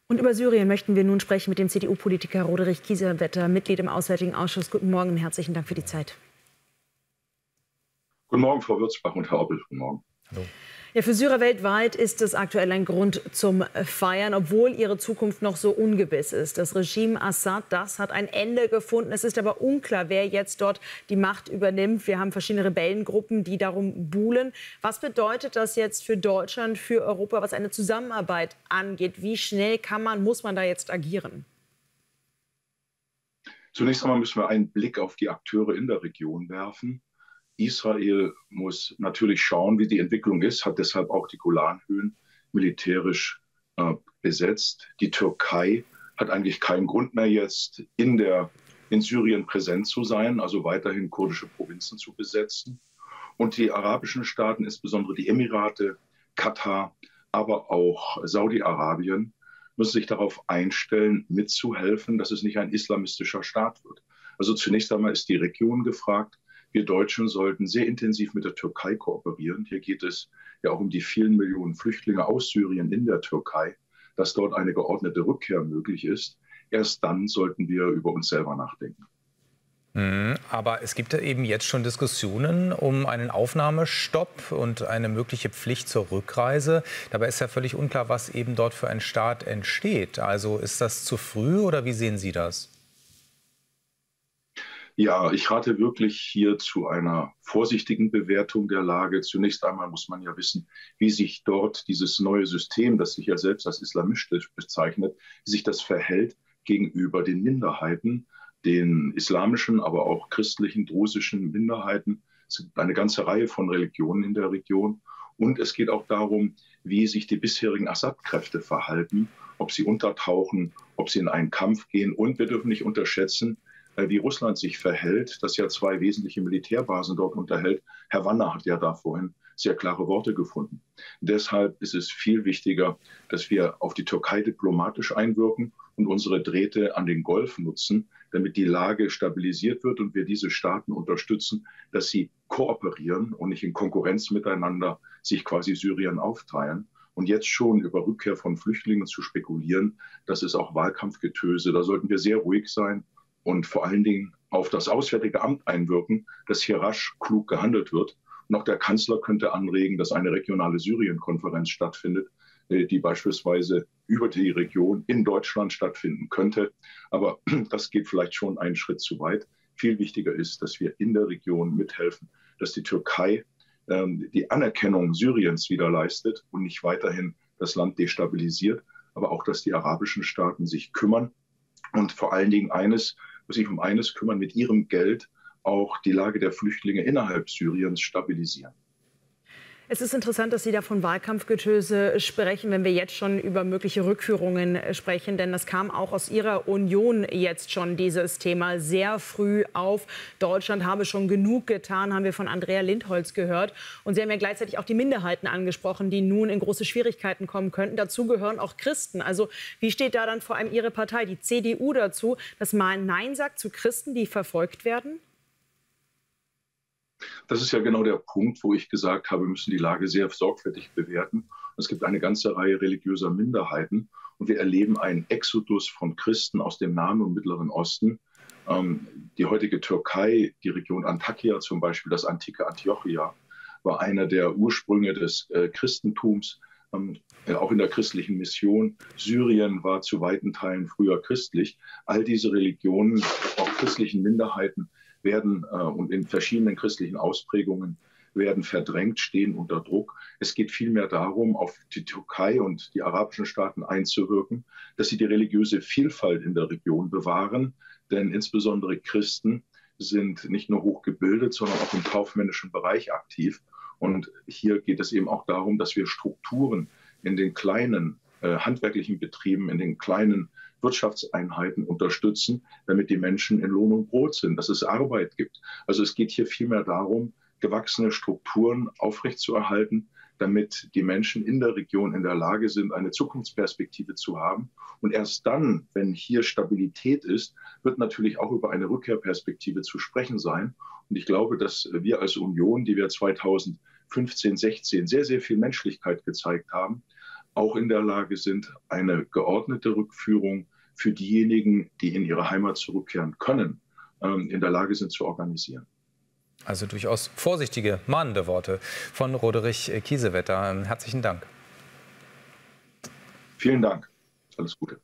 Und über Syrien möchten wir nun sprechen mit dem CDU-Politiker Roderich Kiesewetter, Mitglied im Auswärtigen Ausschuss. Guten Morgen und herzlichen Dank für die Zeit. Guten Morgen, Frau Würzbach und Herr Oppel. Guten Morgen. Hallo. Ja, für Syrer weltweit ist es aktuell ein Grund zum Feiern, obwohl ihre Zukunft noch so ungewiss ist. Das Regime Assad, das hat ein Ende gefunden. Es ist aber unklar, wer jetzt dort die Macht übernimmt. Wir haben verschiedene Rebellengruppen, die darum buhlen. Was bedeutet das jetzt für Deutschland, für Europa, was eine Zusammenarbeit angeht? Wie schnell muss man da jetzt agieren? Zunächst einmal müssen wir einen Blick auf die Akteure in der Region werfen. Israel muss natürlich schauen, wie die Entwicklung ist, hat deshalb auch die Golanhöhen militärisch besetzt. Die Türkei hat eigentlich keinen Grund mehr jetzt in Syrien präsent zu sein, also weiterhin kurdische Provinzen zu besetzen. Und die arabischen Staaten, insbesondere die Emirate, Katar, aber auch Saudi-Arabien, müssen sich darauf einstellen, mitzuhelfen, dass es nicht ein islamistischer Staat wird. Also zunächst einmal ist die Region gefragt. Wir Deutschen sollten sehr intensiv mit der Türkei kooperieren. Hier geht es ja auch um die vielen Millionen Flüchtlinge aus Syrien in der Türkei, dass dort eine geordnete Rückkehr möglich ist. Erst dann sollten wir über uns selber nachdenken. Aber es gibt ja eben jetzt schon Diskussionen um einen Aufnahmestopp und eine mögliche Pflicht zur Rückreise. Dabei ist ja völlig unklar, was eben dort für ein Staat entsteht. Also ist das zu früh oder wie sehen Sie das? Ja, ich rate wirklich hier zu einer vorsichtigen Bewertung der Lage. Zunächst einmal muss man ja wissen, wie sich dort dieses neue System, das sich ja selbst als islamistisch bezeichnet, wie sich das verhält gegenüber den Minderheiten, den islamischen, aber auch christlichen, drusischen Minderheiten. Es gibt eine ganze Reihe von Religionen in der Region. Und es geht auch darum, wie sich die bisherigen Assad-Kräfte verhalten, ob sie untertauchen, ob sie in einen Kampf gehen. Und wir dürfen nicht unterschätzen, wie Russland sich verhält, das ja zwei wesentliche Militärbasen dort unterhält. Herr Wanner hat ja da vorhin sehr klare Worte gefunden. Deshalb ist es viel wichtiger, dass wir auf die Türkei diplomatisch einwirken und unsere Drähte an den Golf nutzen, damit die Lage stabilisiert wird und wir diese Staaten unterstützen, dass sie kooperieren und nicht in Konkurrenz miteinander sich quasi Syrien aufteilen. Und jetzt schon über Rückkehr von Flüchtlingen zu spekulieren, das ist auch Wahlkampfgetöse. Da sollten wir sehr ruhig sein und vor allen Dingen auf das Auswärtige Amt einwirken, dass hier rasch klug gehandelt wird. Und auch der Kanzler könnte anregen, dass eine regionale Syrien-Konferenz stattfindet, die beispielsweise über die Region in Deutschland stattfinden könnte. Aber das geht vielleicht schon einen Schritt zu weit. Viel wichtiger ist, dass wir in der Region mithelfen, dass die Türkei die Anerkennung Syriens wieder leistet und nicht weiterhin das Land destabilisiert, aber auch, dass die arabischen Staaten sich kümmern und vor allen Dingen sich um eines kümmern, mit ihrem Geld auch die Lage der Flüchtlinge innerhalb Syriens stabilisieren. Es ist interessant, dass Sie da von Wahlkampfgetöse sprechen, wenn wir jetzt schon über mögliche Rückführungen sprechen. Denn das kam auch aus Ihrer Union jetzt schon, dieses Thema, sehr früh auf. Deutschland habe schon genug getan, haben wir von Andrea Lindholz gehört. Und Sie haben ja gleichzeitig auch die Minderheiten angesprochen, die nun in große Schwierigkeiten kommen könnten. Dazu gehören auch Christen. Also wie steht da dann vor allem Ihre Partei, die CDU, dazu, dass mal Nein sagt zu Christen, die verfolgt werden? Das ist ja genau der Punkt, wo ich gesagt habe, wir müssen die Lage sehr sorgfältig bewerten. Es gibt eine ganze Reihe religiöser Minderheiten und wir erleben einen Exodus von Christen aus dem Nahen und Mittleren Osten. Die heutige Türkei, die Region Antakya zum Beispiel, das antike Antiochia, war einer der Ursprünge des Christentums, auch in der christlichen Mission. Syrien war zu weiten Teilen früher christlich. All diese Religionen, auch christlichen Minderheiten, werden und in verschiedenen christlichen Ausprägungen werden verdrängt, stehen unter Druck. Es geht vielmehr darum, auf die Türkei und die arabischen Staaten einzuwirken, dass sie die religiöse Vielfalt in der Region bewahren. Denn insbesondere Christen sind nicht nur hochgebildet, sondern auch im kaufmännischen Bereich aktiv. Und hier geht es eben auch darum, dass wir Strukturen in den kleinen handwerklichen Betrieben, in den kleinen Wirtschaftseinheiten unterstützen, damit die Menschen in Lohn und Brot sind, dass es Arbeit gibt. Also es geht hier vielmehr darum, gewachsene Strukturen aufrechtzuerhalten, damit die Menschen in der Region in der Lage sind, eine Zukunftsperspektive zu haben. Und erst dann, wenn hier Stabilität ist, wird natürlich auch über eine Rückkehrperspektive zu sprechen sein. Und ich glaube, dass wir als Union, die wir 2015, 16 sehr, sehr viel Menschlichkeit gezeigt haben, auch in der Lage sind, eine geordnete Rückführung für diejenigen, die in ihre Heimat zurückkehren können, in der Lage sind zu organisieren. Also durchaus vorsichtige, mahnende Worte von Roderich Kiesewetter. Herzlichen Dank. Vielen Dank. Alles Gute.